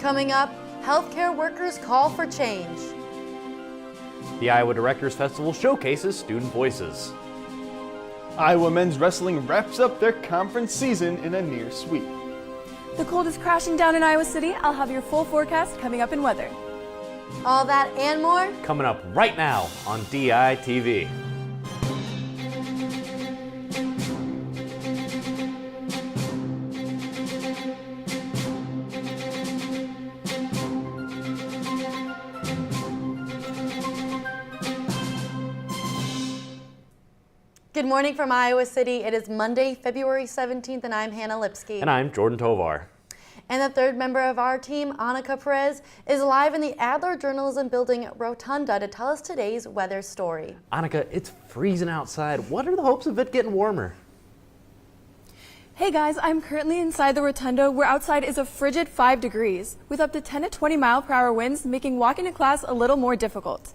Coming up, healthcare workers call for change. The Iowa Directors Festival showcases student voices. Iowa men's wrestling wraps up their conference season in a near sweep. The cold is crashing down in Iowa City. I'll have your full forecast coming up in weather. All that and more Coming up right now on DITV. Good morning from Iowa City. It is Monday, February 17th, and I'm Hannah Lipsky. And I'm Jordan Tovar. And the third member of our team, Annika Perez, is live in the Adler Journalism Building Rotunda to tell us today's weather story. Annika, it's freezing outside. What are the hopes of it getting warmer? Hey guys, I'm currently inside the Rotunda where outside is a frigid 5 degrees with up to 10 to 20 mile-per-hour winds making walking to class a little more difficult.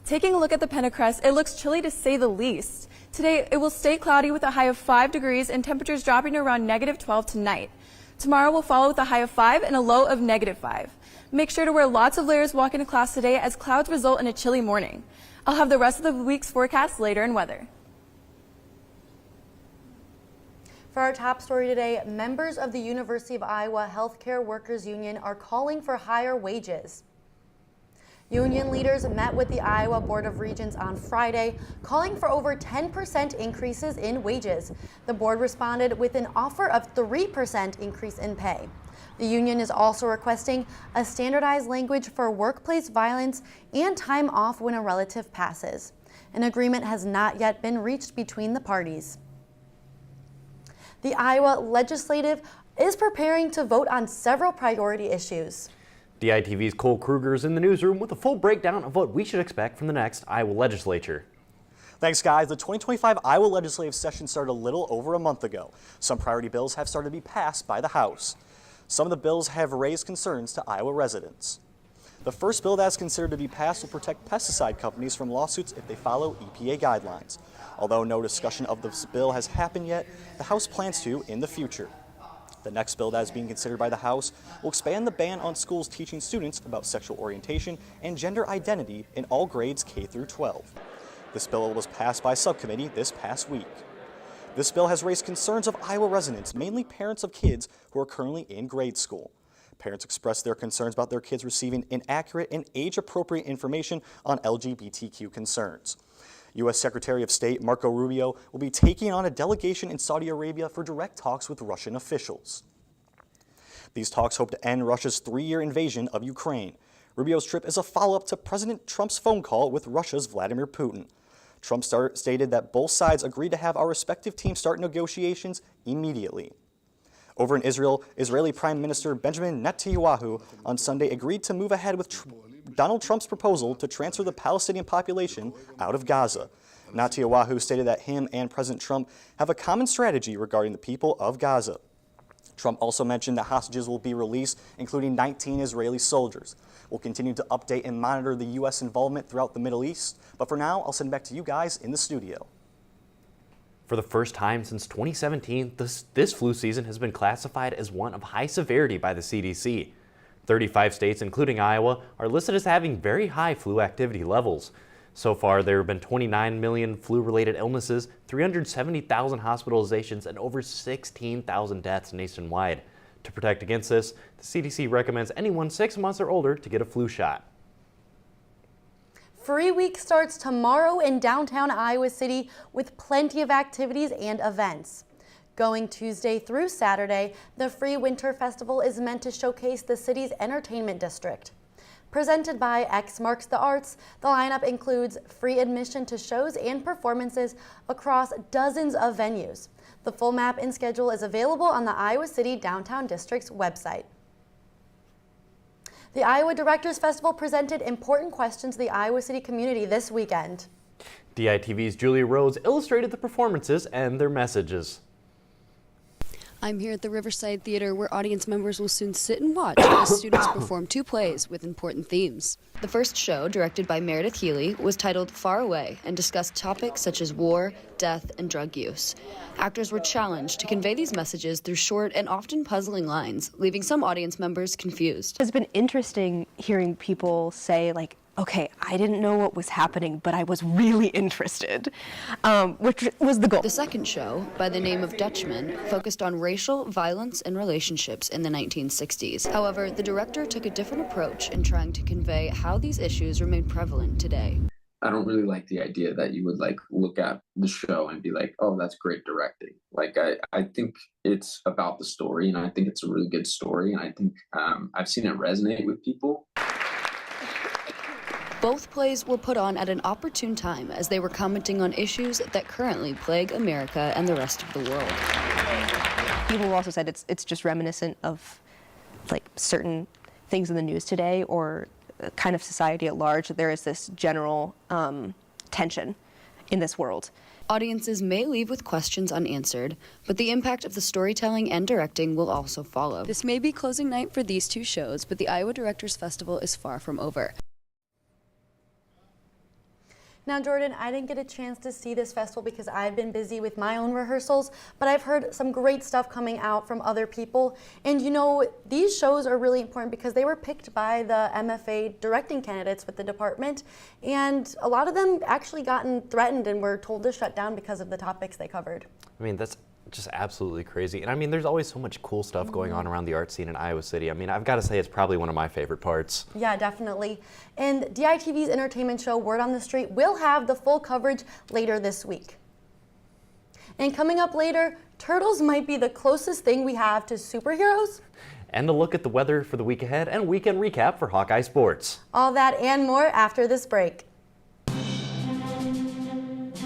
Taking a look at the Pentacrest, it looks chilly to say the least. Today, it will stay cloudy with a high of 5 degrees and temperatures dropping to around -12 tonight. Tomorrow will follow with a high of 5 and a low of -5. Make sure to wear lots of layers walking to class today as clouds result in a chilly morning. I'll have the rest of the week's forecast later in weather. For our top story today, members of the University of Iowa Healthcare Workers Union are calling for higher wages. Union leaders met with the Iowa Board of Regents on Friday, calling for over 10% increases in wages. The board responded with an offer of 3% increase in pay. The union is also requesting a standardized language for workplace violence and time off when a relative passes. An agreement has not yet been reached between the parties. The Iowa Legislative is preparing to vote on several priority issues. DITV's Cole Kruger is in the newsroom with a full breakdown of what we should expect from the next Iowa legislature. Thanks, guys. The 2025 Iowa legislative session started a little over a month ago. Some priority bills have started to be passed by the House. Some of the bills have raised concerns to Iowa residents. The first bill that is considered to be passed will protect pesticide companies from lawsuits if they follow EPA guidelines. Although no discussion of this bill has happened yet, the House plans to in the future. The next bill that is being considered by the House will expand the ban on schools teaching students about sexual orientation and gender identity in all grades K through 12. This bill was passed by subcommittee this past week. This bill has raised concerns of Iowa residents, mainly parents of kids who are currently in grade school. Parents expressed their concerns about their kids receiving inaccurate and age-appropriate information on LGBTQ concerns. U.S. Secretary of State Marco Rubio will be taking on a delegation in Saudi Arabia for direct talks with Russian officials. These talks hope to end Russia's 3-year invasion of Ukraine. Rubio's trip is a follow-up to President Trump's phone call with Russia's Vladimir Putin. Trump stated that both sides agreed to have our respective teams start negotiations immediately. Over in Israel, Israeli Prime Minister Benjamin Netanyahu on Sunday agreed to move ahead with Donald Trump's proposal to transfer the Palestinian population out of Gaza. Netanyahu stated that him and President Trump have a common strategy regarding the people of Gaza. Trump also mentioned that hostages will be released, including 19 Israeli soldiers. We'll continue to update and monitor the U.S. involvement throughout the Middle East, but for now, I'll send it back to you guys in the studio. For the first time since 2017, this flu season has been classified as one of high severity by the CDC. 35 states, including Iowa, are listed as having very high flu activity levels. So far, there have been 29 million flu-related illnesses, 370,000 hospitalizations, and over 16,000 deaths nationwide. To protect against this, the CDC recommends anyone 6 months or older to get a flu shot. Free Week starts tomorrow in downtown Iowa City with plenty of activities and events. Going Tuesday through Saturday, the Free Winter Festival is meant to showcase the city's entertainment district. Presented by X Marks the Arts, the lineup includes free admission to shows and performances across dozens of venues. The full map and schedule is available on the Iowa City Downtown District's website. The Iowa Directors Festival presented important questions to the Iowa City community this weekend. DITV's Julia Rhodes illustrated the performances and their messages. I'm here at the Riverside Theater, where audience members will soon sit and watch as students perform 2 plays with important themes. The first show, directed by Meredith Healy, was titled Far Away and discussed topics such as war, death, and drug use. Actors were challenged to convey these messages through short and often puzzling lines, leaving some audience members confused. It's been interesting hearing people say, like, okay, I didn't know what was happening, but I was really interested, which was the goal. The second show, by the name of Dutchman, focused on racial violence and relationships in the 1960s. However, the director took a different approach in trying to convey how these issues remain prevalent today. I don't really like the idea that you would look at the show and be like, oh, that's great directing. I think it's about the story, and I think it's a really good story, and I think I've seen it resonate with people. Both plays were put on at an opportune time as they were commenting on issues that currently plague America and the rest of the world. People also said it's just reminiscent of like certain things in the news today or kind of society at large. There is this general tension in this world. Audiences may leave with questions unanswered, but the impact of the storytelling and directing will also follow. This may be closing night for these 2 shows, but the Iowa Directors Festival is far from over. Now, Jordan, I didn't get a chance to see this festival because I've been busy with my own rehearsals, but I've heard some great stuff coming out from other people. And you know, these shows are really important because they were picked by the MFA directing candidates with the department, and a lot of them actually gotten threatened and were told to shut down because of the topics they covered. I mean, that's just absolutely crazy. And I mean, there's always so much cool stuff going on around the art scene in Iowa City. I mean, I've got to say it's probably one of my favorite parts. Yeah, definitely. And DITV's entertainment show, Word on the Street, will have the full coverage later this week. And coming up later, turtles might be the closest thing we have to superheroes. And a look at the weather for the week ahead and weekend recap for Hawkeye Sports. All that and more after this break.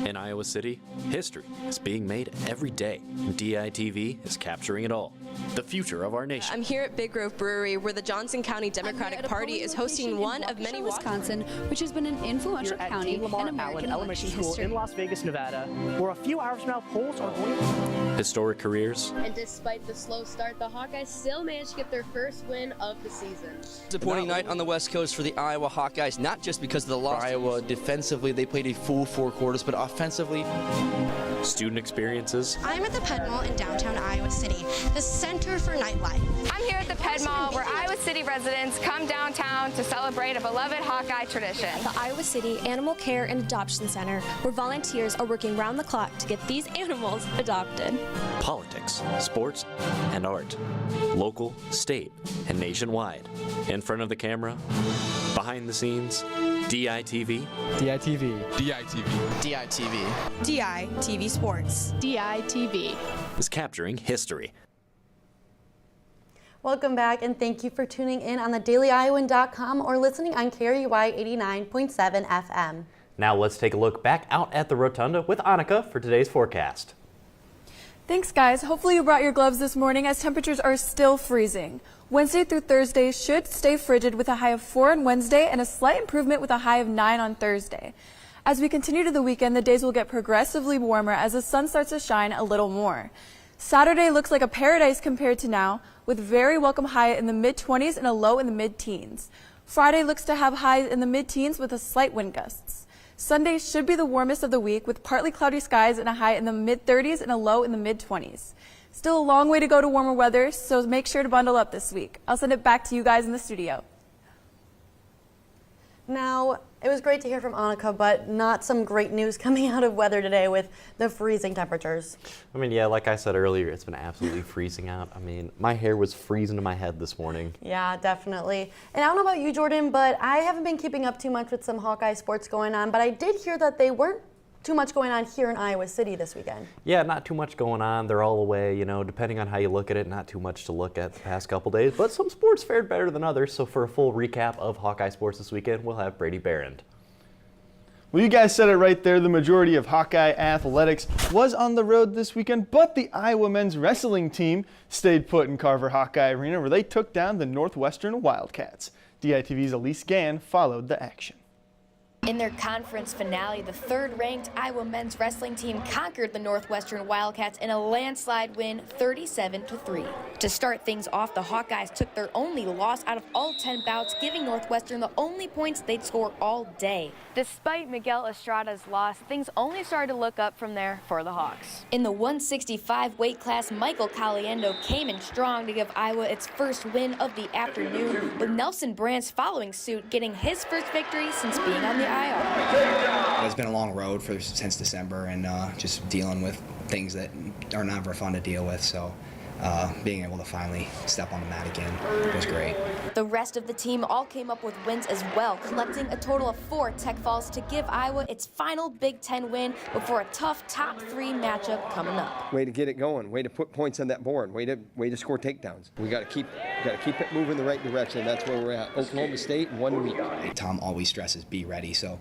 In Iowa City, history is being made every day, and DITV is capturing it all. The future of our nation. I'm here at Big Grove Brewery, where the Johnson County Democratic Party is hosting one of many Wisconsin, which has been an influential county in American election history. In Las Vegas, Nevada, where a few hours from now polls are going. Historic careers. And despite the slow start, the Hawkeyes still managed to get their first win of the season. Disappointing night on the West Coast for the Iowa Hawkeyes, not just because of the loss. For Iowa, defensively, they played a full 4 quarters, but offensively. Student experiences. I'm at the Ped Mall in downtown Iowa City, the center for nightlife. I'm here at the Ped Mall, where Iowa City residents come downtown to celebrate a beloved Hawkeye tradition. The Iowa City Animal Care and Adoption Center, where volunteers are working round the clock to get these animals adopted. Politics, sports, and art. Local, state, and nationwide. In front of the camera, behind the scenes, DITV. DITV. DITV. DITV. DITV Sports. DITV is capturing history. Welcome back, and thank you for tuning in on thedailyiowan.com or listening on KRUI 89.7 FM. Now let's take a look back out at the Rotunda with Annika for today's forecast. Thanks, guys. Hopefully you brought your gloves this morning as temperatures are still freezing. Wednesday through Thursday should stay frigid with a high of 4 on Wednesday and a slight improvement with a high of 9 on Thursday. As we continue to the weekend, the days will get progressively warmer as the sun starts to shine a little more. Saturday looks like a paradise compared to now, with very welcome high in the mid-20s and a low in the mid-teens. Friday looks to have highs in the mid-teens with a slight wind gusts. Sunday should be the warmest of the week with partly cloudy skies and a high in the mid-30s and a low in the mid-20s. Still a long way to go to warmer weather, so make sure to bundle up this week. I'll send it back to you guys in the studio. Now, it was great to hear from Annika, but not some great news coming out of weather today with the freezing temperatures. I mean, yeah, like I said earlier, it's been absolutely freezing out. I mean, my hair was freezing to my head this morning. Yeah, definitely. And I don't know about you, Jordan, but I haven't been keeping up too much with some Hawkeye sports going on, but I did hear that they weren't too much going on here in Iowa City this weekend. Yeah, not too much going on. They're all away, you know, depending on how you look at it, not too much to look at the past couple days, but some sports fared better than others. So for a full recap of Hawkeye sports this weekend, we'll have Brady Barrand. Well, you guys said it right there. The majority of Hawkeye athletics was on the road this weekend, but the Iowa men's wrestling team stayed put in Carver Hawkeye Arena, where they took down the Northwestern Wildcats. DITV's Elise Gann followed the action. In their conference finale, the third-ranked Iowa men's wrestling team conquered the Northwestern Wildcats in a landslide win, 37-3. To start things off, the Hawkeyes took their only loss out of all 10 bouts, giving Northwestern the only points they'd score all day. Despite Miguel Estrada's loss, things only started to look up from there for the Hawks. In the 165 weight class, Michael Caliendo came in strong to give Iowa its first win of the afternoon, with Nelson Brands following suit, getting his first victory since being on the IR. It's been a long road since December, and just dealing with things that are never fun to deal with, so being able to finally step on the mat again was great. The rest of the team all came up with wins as well, collecting a total of 4 Tech Falls to give Iowa its final Big Ten win before a tough top 3 matchup coming up. Way to get it going, way to put points on that board, way to score takedowns. We got to keep it moving the right direction. That's where we're at. Oklahoma State, 1 week. Tom always stresses be ready, so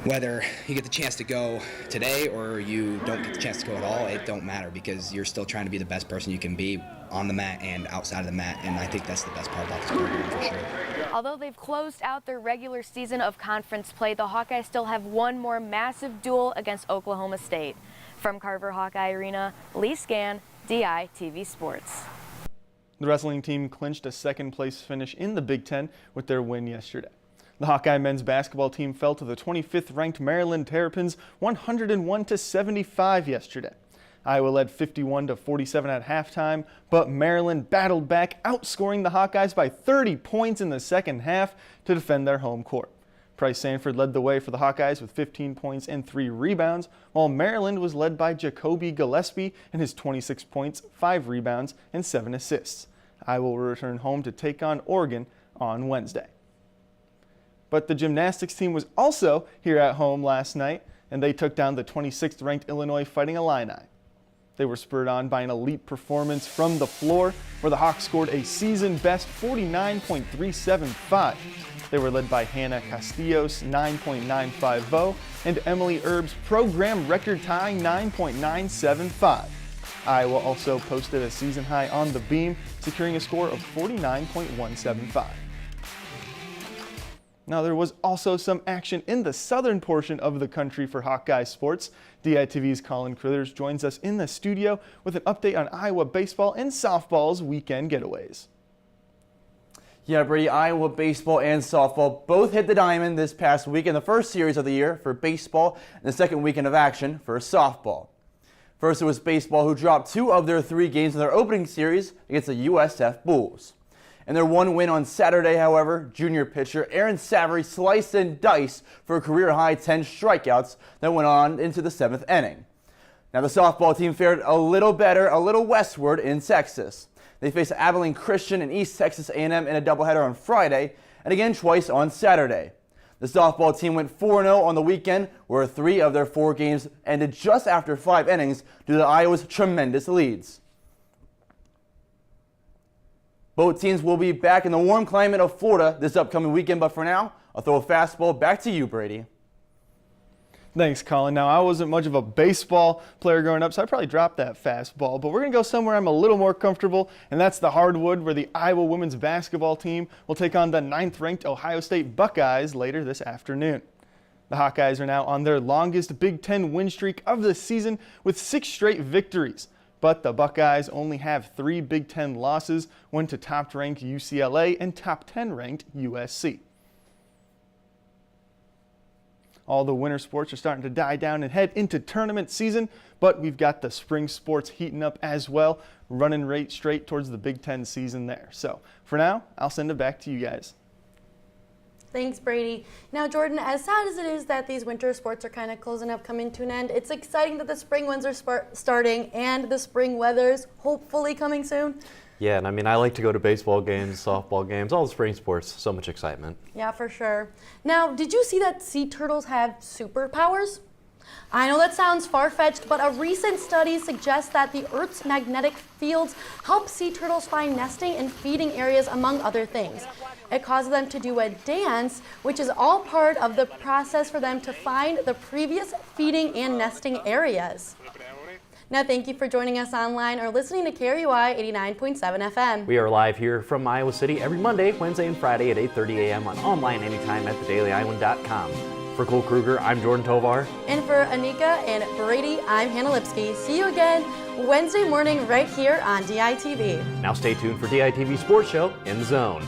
whether you get the chance to go today or you don't get the chance to go at all, it don't matter, because you're still trying to be the best person you can be on the mat and outside of the mat, and I think that's the best part about this program for sure. Although they've closed out their regular season of conference play, the Hawkeyes still have one more massive duel against Oklahoma State. From Carver Hawkeye Arena, Lee Scan, DITV Sports. The wrestling team clinched a second-place finish in the Big Ten with their win yesterday. The Hawkeye men's basketball team fell to the 25th-ranked Maryland Terrapins 101-75 yesterday. Iowa led 51-47 at halftime, but Maryland battled back, outscoring the Hawkeyes by 30 points in the second half to defend their home court. Price Sanford led the way for the Hawkeyes with 15 points and 3 rebounds, while Maryland was led by Jacoby Gillespie and his 26 points, 5 rebounds, and 7 assists. Iowa will return home to take on Oregon on Wednesday. But the gymnastics team was also here at home last night, and they took down the 26th-ranked Illinois Fighting Illini. They were spurred on by an elite performance from the floor, where the Hawks scored a season-best 49.375. They were led by Hannah Castillo's 9.950 and Emily Erb's program record-tying 9.975. Iowa also posted a season high on the beam, securing a score of 49.175. Now, there was also some action in the southern portion of the country for Hawkeye sports. DITV's Colin Crithers joins us in the studio with an update on Iowa baseball and softball's weekend getaways. Yeah, Brady, Iowa baseball and softball both hit the diamond this past week in the first series of the year for baseball and the second weekend of action for softball. First, it was baseball, who dropped 2 of their 3 games in their opening series against the USF Bulls. In their one win on Saturday, however, junior pitcher Aaron Savory sliced and diced for a career-high 10 strikeouts that went on into the 7th inning. Now, the softball team fared a little better, a little westward in Texas. They faced Abilene Christian and East Texas A&M in a doubleheader on Friday, and again twice on Saturday. The softball team went 4-0 on the weekend, where 3 of their 4 games ended just after 5 innings due to Iowa's tremendous leads. Both teams will be back in the warm climate of Florida this upcoming weekend, but for now, I'll throw a fastball back to you, Brady. Thanks, Colin. Now, I wasn't much of a baseball player growing up, so I probably dropped that fastball, but we're going to go somewhere I'm a little more comfortable, and that's the hardwood, where the Iowa women's basketball team will take on the 9th-ranked Ohio State Buckeyes later this afternoon. The Hawkeyes are now on their longest Big Ten win streak of the season with 6 straight victories. But the Buckeyes only have 3 Big Ten losses, one to top-ranked UCLA and top 10-ranked USC. All the winter sports are starting to die down and head into tournament season, but we've got the spring sports heating up as well, running right straight towards the Big Ten season there. So for now, I'll send it back to you guys. Thanks, Brady. Now, Jordan, as sad as it is that these winter sports are kind of closing up, coming to an end, it's exciting that the spring ones are starting and the spring weather's hopefully coming soon. Yeah, and I mean, I like to go to baseball games, softball games, all the spring sports. So much excitement. Yeah, for sure. Now, did you see that sea turtles have superpowers? I know that sounds far-fetched, but a recent study suggests that the Earth's magnetic fields help sea turtles find nesting and feeding areas, among other things. It causes them to do a dance, which is all part of the process for them to find the previous feeding and nesting areas. Now, thank you for joining us online or listening to KRUI 89.7 FM. We are live here from Iowa City every Monday, Wednesday, and Friday at 8:30 a.m. on online anytime at thedailyiowan.com. For Cole Kruger, I'm Jordan Tovar. And for Anika and Brady, I'm Hannah Lipsky. See you again Wednesday morning right here on DITV. Now stay tuned for DITV Sports Show In the Zone.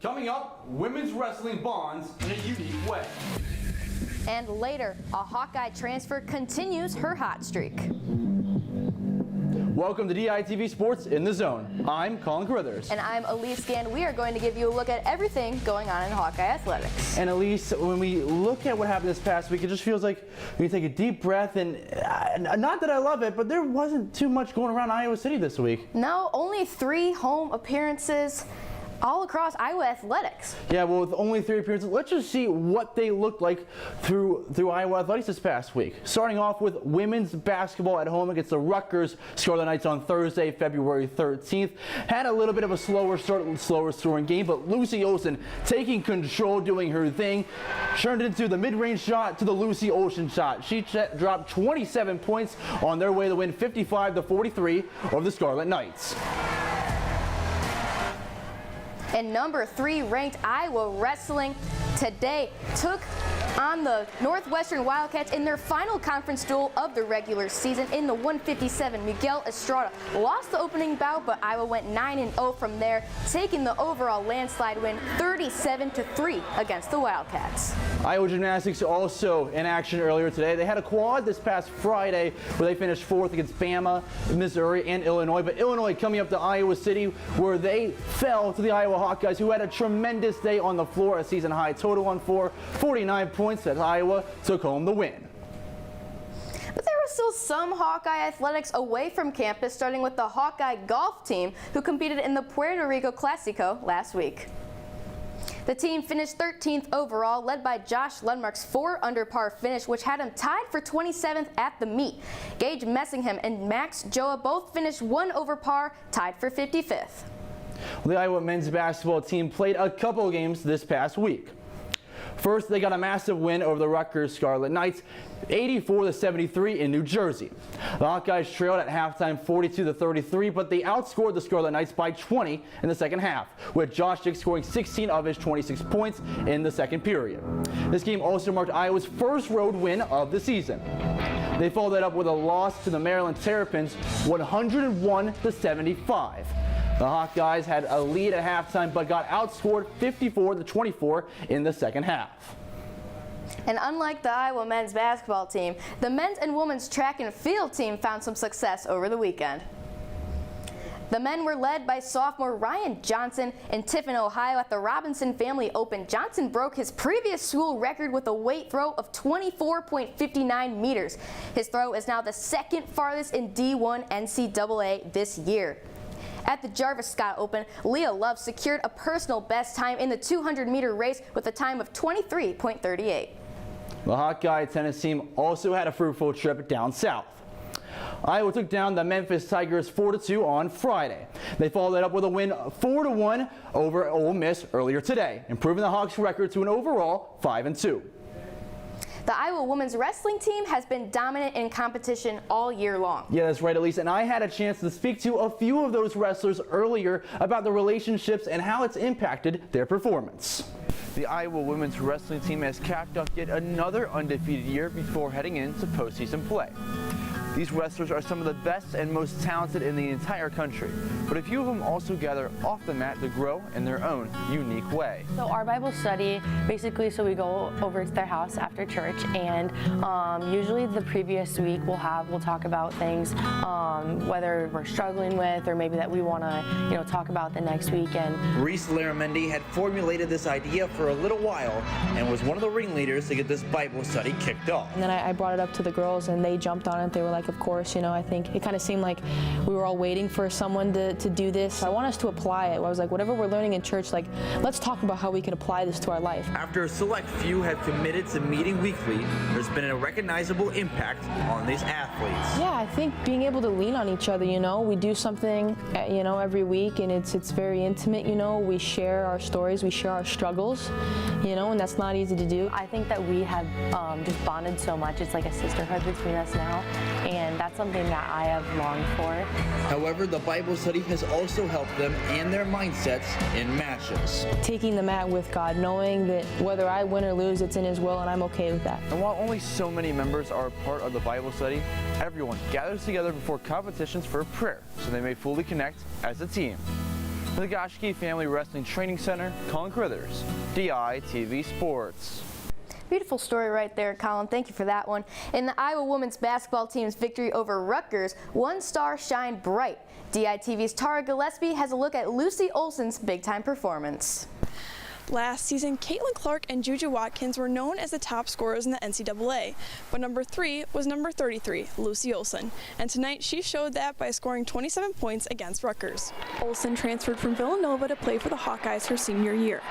Coming up, women's wrestling bonds in a unique way. And later, a Hawkeye transfer continues her hot streak. Welcome to DITV Sports In the Zone. I'm Colin Carruthers. And I'm Elise Gann. We are going to give you a look at everything going on in Hawkeye athletics. And Elise, when we look at what happened this past week, it just feels like we take a deep breath, and not that I love it, but there wasn't too much going around Iowa City this week. No, only 3 home appearances all across Iowa athletics. Yeah, well, with only 3 appearances, let's just see what they looked like through Iowa athletics this past week. Starting off with women's basketball at home against the Rutgers Scarlet Knights on Thursday, February 13th. Had a little bit of a slower scoring game, but Lucy Olsen taking control, doing her thing, turned it into the mid-range shot to the Lucy Olsen shot. She dropped 27 points on their way to win 55-43 over the Scarlet Knights. And number 3 ranked Iowa Wrestling today took on the Northwestern Wildcats in their final conference duel of the regular season in the 157. Miguel Estrada lost the opening bout, but Iowa went 9-0 from there, taking the overall landslide win 37-3 against the Wildcats. Iowa Gymnastics also in action earlier today. They had a quad this past Friday where they finished 4th against Bama, Missouri, and Illinois. But Illinois coming up to Iowa City where they fell to the Iowa Hawkeyes, who had a tremendous day on the floor, a season high total on 49 points as Iowa took home the win. But there was still some Hawkeye athletics away from campus, starting with the Hawkeye golf team, who competed in the Puerto Rico Classico last week. The team finished 13th overall, led by Josh Lundmark's 4-under par finish, which had him tied for 27th at the meet. Gage Messingham and Max Joa both finished 1 over par, tied for 55th. The Iowa men's basketball team played a couple of games this past week. First, they got a massive win over the Rutgers Scarlet Knights, 84-73 in New Jersey. The Hawkeyes trailed at halftime 42-33, but they outscored the Scarlet Knights by 20 in the second half, with Josh Dick scoring 16 of his 26 points in the second period. This game also marked Iowa's first road win of the season. They followed that up with a loss to the Maryland Terrapins, 101-75. The Hawkeyes had a lead at halftime, but got outscored 54-24 in the second half. And unlike the Iowa men's basketball team, the men's and women's track and field team found some success over the weekend. The men were led by sophomore Ryan Johnson in Tiffin, Ohio at the Robinson Family Open. Johnson broke his previous school record with a weight throw of 24.59 meters. His throw is now the second farthest in D1 NCAA this year. At the Jarvis Scott Open, Leah Love secured a personal best time in the 200-meter race with a time of 23.38. The Hawkeye tennis team also had a fruitful trip down south. Iowa took down the Memphis Tigers 4-2 on Friday. They followed it up with a win 4-1 over Ole Miss earlier today, improving the Hawks' record to an overall 5-2. The Iowa women's wrestling team has been dominant in competition all year long. Yeah, that's right, Elise. And I had a chance to speak to a few of those wrestlers earlier about the relationships and how it's impacted their performance. The Iowa women's wrestling team has capped off yet another undefeated year before heading into postseason play. These wrestlers are some of the best and most talented in the entire country, but a few of them also gather off the mat to grow in their own unique way. So our Bible study, basically, so we go over to their house after church, and usually the previous week we'll talk about things, whether we're struggling with or maybe that we want to talk about the next week. And Reese Laramendi had formulated this idea for a little while and was one of the ringleaders to get this Bible study kicked off. And then I brought it up to the girls, and they jumped on it. They were like, like, of course, you know, I think it kind of seemed like we were all waiting for someone to do this. I want us to apply it. I was like, whatever we're learning in church, like, let's talk about how we can apply this to our life. After a select few have committed to meeting weekly, there's been a recognizable impact on these athletes. Yeah, I think being able to lean on each other, you know, we do something, you know, every week, and it's very intimate, you know, we share our stories, we share our struggles, you know, and that's not easy to do. I think that we have just bonded so much. It's like a sisterhood between us now, and that's something that I have longed for. However, the Bible study has also helped them and their mindsets in matches. Taking the mat with God, knowing that whether I win or lose, it's in His will, and I'm okay with that. And while only so many members are a part of the Bible study, everyone gathers together before competitions for prayer so they may fully connect as a team. For the Goshke Family Wrestling Training Center, Colin Carruthers, DITV Sports. Beautiful story right there, Colin. Thank you for that one. In the Iowa women's basketball team's victory over Rutgers, one star shined bright. DITV's Tara Gillespie has a look at Lucy Olson's big-time performance. Last season, Caitlin Clark and Juju Watkins were known as the top scorers in the NCAA, but number 3 was number 33, Lucy Olson, and tonight she showed that by scoring 27 points against Rutgers. Olson transferred from Villanova to play for the Hawkeyes her senior year,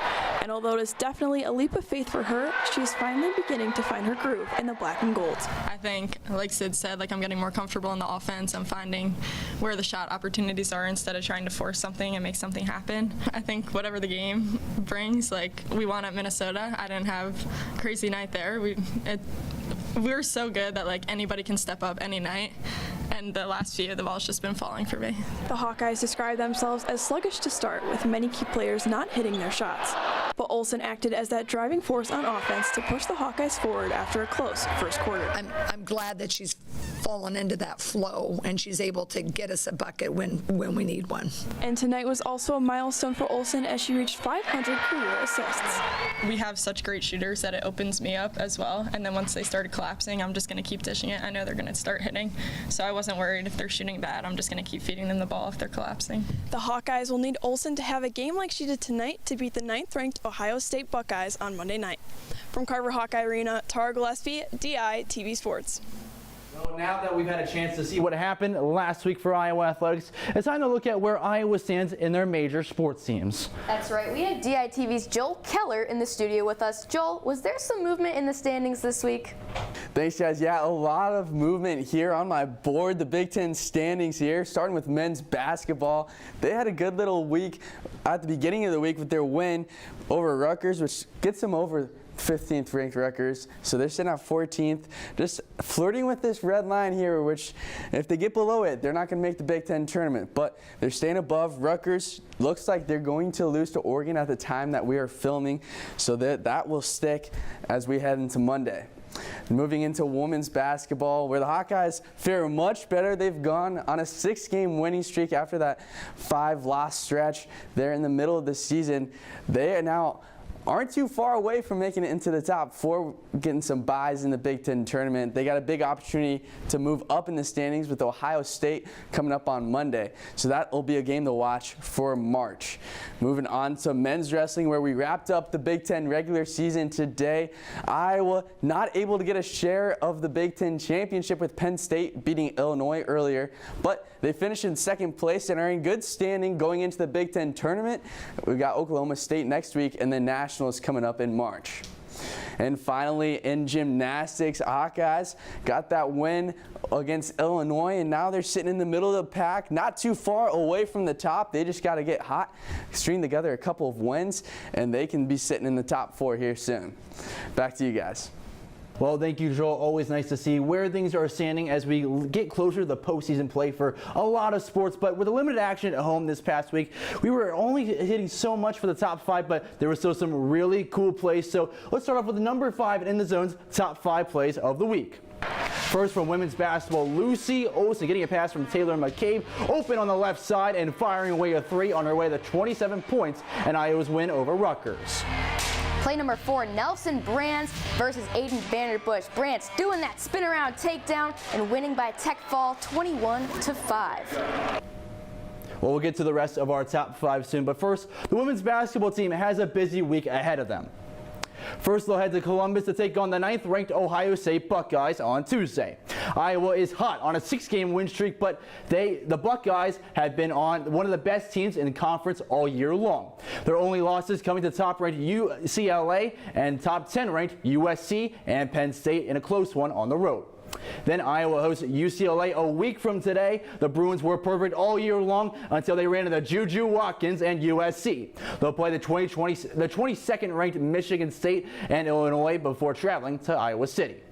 and although it is definitely a leap of faith for her, she is finally beginning to find her groove in the black and gold. I think, like Sid said, I'm getting more comfortable in the offense. I'm finding where the shot opportunities are instead of trying to force something and make something happen. I think whatever the game brings, we won at Minnesota. I didn't have a crazy night there. We were so good that anybody can step up any night, and the last few, the ball's just been falling for me. The Hawkeyes describe themselves as sluggish to start, with many key players not hitting their shots. But Olson acted as that driving force on offense to push the Hawkeyes forward after a close first quarter. I'm glad that she's fallen into that flow and she's able to get us a bucket when we need one. And tonight was also a milestone for Olson as she reached 500 career assists. We have such great shooters that it opens me up as well, and then once they started collapsing, I'm just going to keep dishing it. I know they're going to start hitting, so I wasn't worried if they're shooting bad. I'm just going to keep feeding them the ball if they're collapsing. The Hawkeyes will need Olson to have a game like she did tonight to beat the 9th-ranked Ohio State Buckeyes on Monday night. From Carver Hawkeye Arena, Tara Gillespie, DITV Sports. Well, now that we've had a chance to see what happened last week for Iowa athletics, it's time to look at where Iowa stands in their major sports teams. That's right. We had DITV's Joel Keller in the studio with us. Joel, was there some movement in the standings this week? Thanks, guys. Yeah, a lot of movement here on my board. The Big Ten standings here, starting with men's basketball. They had a good little week at the beginning of the week with their win over Rutgers, which gets them over 15th ranked Rutgers, so they're sitting at 14th, just flirting with this red line here, which if they get below it, they're not going to make the Big Ten tournament, but they're staying above. Rutgers looks like they're going to lose to Oregon at the time that we are filming, so that will stick as we head into Monday. Moving into women's basketball, where the Hawkeyes fare much better. They've gone on a 6-game winning streak after that 5-loss stretch there in the middle of the season. They are now aren't too far away from making it into the top 4, getting some buys in the Big Ten tournament. They got a big opportunity to move up in the standings with Ohio State coming up on Monday. So that will be a game to watch for March. Moving on to men's wrestling, where we wrapped up the Big Ten regular season today. Iowa not able to get a share of the Big Ten championship with Penn State beating Illinois earlier, but they finished in 2nd place and are in good standing going into the Big Ten tournament. We've got Oklahoma State next week and then Nationals coming up in March. And finally, in gymnastics, Hawkeyes got that win against Illinois, and now they're sitting in the middle of the pack, not too far away from the top. They just got to get hot, string together a couple of wins, and they can be sitting in the top 4 here soon. Back to you guys. Well, thank you, Joel. Always nice to see where things are standing as we get closer to the postseason play for a lot of sports. But with the limited action at home this past week, we were only hitting so much for the top 5, but there were still some really cool plays. So let's start off with the number 5 in the zone's top 5 plays of the week. First, from women's basketball, Lucy Olson getting a pass from Taylor McCabe, open on the left side and firing away a 3 on her way to 27 points and Iowa's win over Rutgers. Play number 4, Nelson Brands versus Aiden Vanderbush. Brands doing that spin around takedown and winning by tech fall 21-5. Well, we'll get to the rest of our top 5 soon, but first, the women's basketball team has a busy week ahead of them. First, they'll head to Columbus to take on the 9th-ranked Ohio State Buckeyes on Tuesday. Iowa is hot on a 6-game win streak, but the Buckeyes have been on one of the best teams in the conference all year long. Their only losses coming to top-ranked UCLA and top 10-ranked USC and Penn State in a close one on the road. Then Iowa hosts UCLA a week from today. The Bruins were perfect all year long until they ran into Juju Watkins and USC. They'll play the 22nd-ranked Michigan State and Illinois before traveling to Iowa City.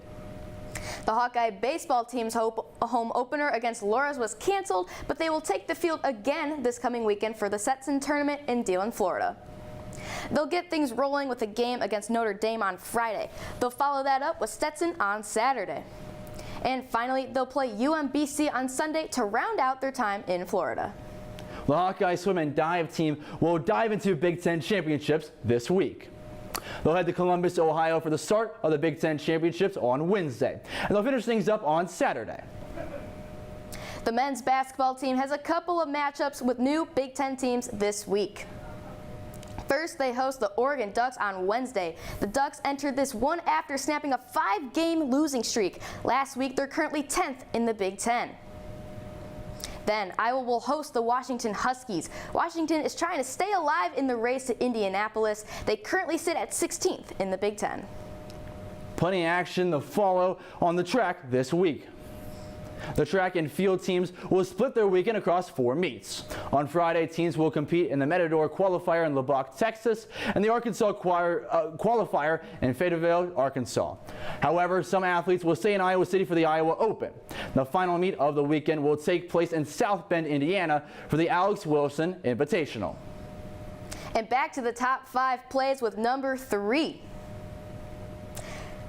The Hawkeye baseball team's home opener against Loras was canceled, but they will take the field again this coming weekend for the Stetson tournament in Dillon, Florida. They'll get things rolling with a game against Notre Dame on Friday. They'll follow that up with Stetson on Saturday. And finally, they'll play UMBC on Sunday to round out their time in Florida. The Hawkeye swim and dive team will dive into Big Ten championships this week. They'll head to Columbus, Ohio for the start of the Big Ten championships on Wednesday, and they'll finish things up on Saturday. The men's basketball team has a couple of matchups with new Big Ten teams this week. First, they host the Oregon Ducks on Wednesday. The Ducks entered this one after snapping a 5-game losing streak. Last week, they're currently 10th in the Big Ten. Then, Iowa will host the Washington Huskies. Washington is trying to stay alive in the race to Indianapolis. They currently sit at 16th in the Big Ten. Plenty of action to follow on the track this week. The track and field teams will split their weekend across 4 meets. On Friday, teams will compete in the Matador qualifier in Lubbock, Texas, and the Arkansas qualifier in Fayetteville, Arkansas. However, some athletes will stay in Iowa City for the Iowa Open. The final meet of the weekend will take place in South Bend, Indiana for the Alex Wilson Invitational. And back to the top 5 plays with number 3.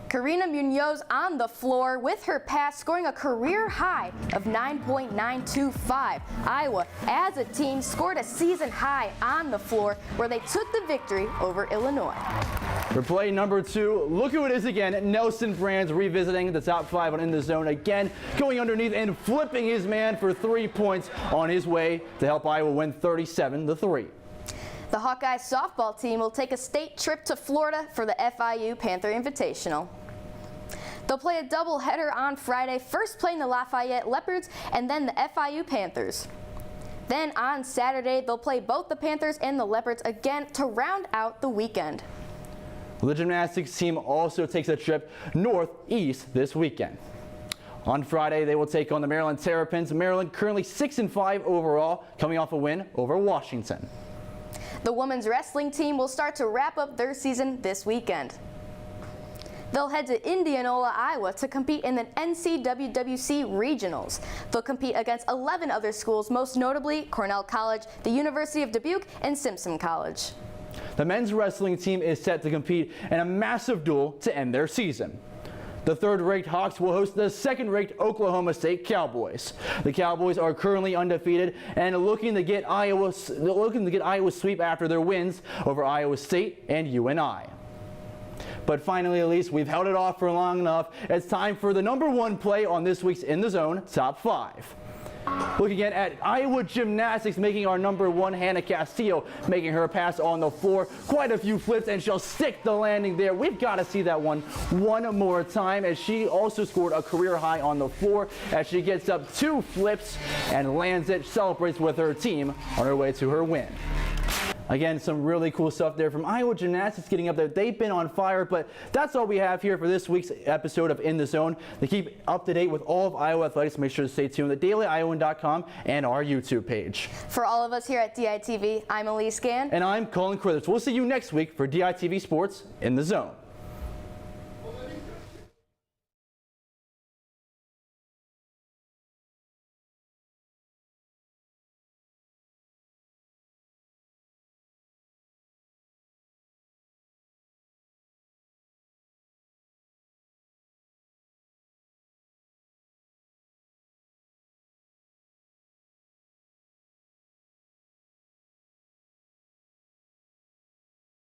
Karina Munoz on the floor with her pass, scoring a career high of 9.925. Iowa, as a team, scored a season high on the floor where they took the victory over Illinois. For play number 2, look who it is again. Nelson Franz revisiting the top 5 on In the Zone again, going underneath and flipping his man for 3 points on his way to help Iowa win 37-3. The Hawkeye softball team will take a state trip to Florida for the FIU Panther Invitational. They'll play a doubleheader on Friday, first playing the Lafayette Leopards and then the FIU Panthers. Then on Saturday, they'll play both the Panthers and the Leopards again to round out the weekend. The gymnastics team also takes a trip northeast this weekend. On Friday, they will take on the Maryland Terrapins. Maryland currently 6-5 overall, coming off a win over Washington. The women's wrestling team will start to wrap up their season this weekend. They'll head to Indianola, Iowa to compete in the NCWWC Regionals. They'll compete against 11 other schools, most notably Cornell College, the University of Dubuque, and Simpson College. The men's wrestling team is set to compete in a massive duel to end their season. The 3rd-ranked Hawks will host the 2nd-ranked Oklahoma State Cowboys. The Cowboys are currently undefeated and looking to get Iowa's sweep after their wins over Iowa State and UNI. But finally, Elise, we've held it off for long enough. It's time for the number 1 play on this week's In the Zone Top 5. Looking at Iowa Gymnastics, making our number 1, Hannah Castillo, making her pass on the floor. Quite a few flips, and she'll stick the landing there. We've got to see that one more time, as she also scored a career high on the floor as she gets up 2 flips and lands it, celebrates with her team on her way to her win. Again, some really cool stuff there from Iowa Gymnastics getting up there. They've been on fire, but that's all we have here for this week's episode of In the Zone. To keep up to date with all of Iowa athletics, make sure to stay tuned to DailyIowan.com and our YouTube page. For all of us here at DITV, I'm Elise Gann. And I'm Colin Crithers. We'll see you next week for DITV Sports In the Zone.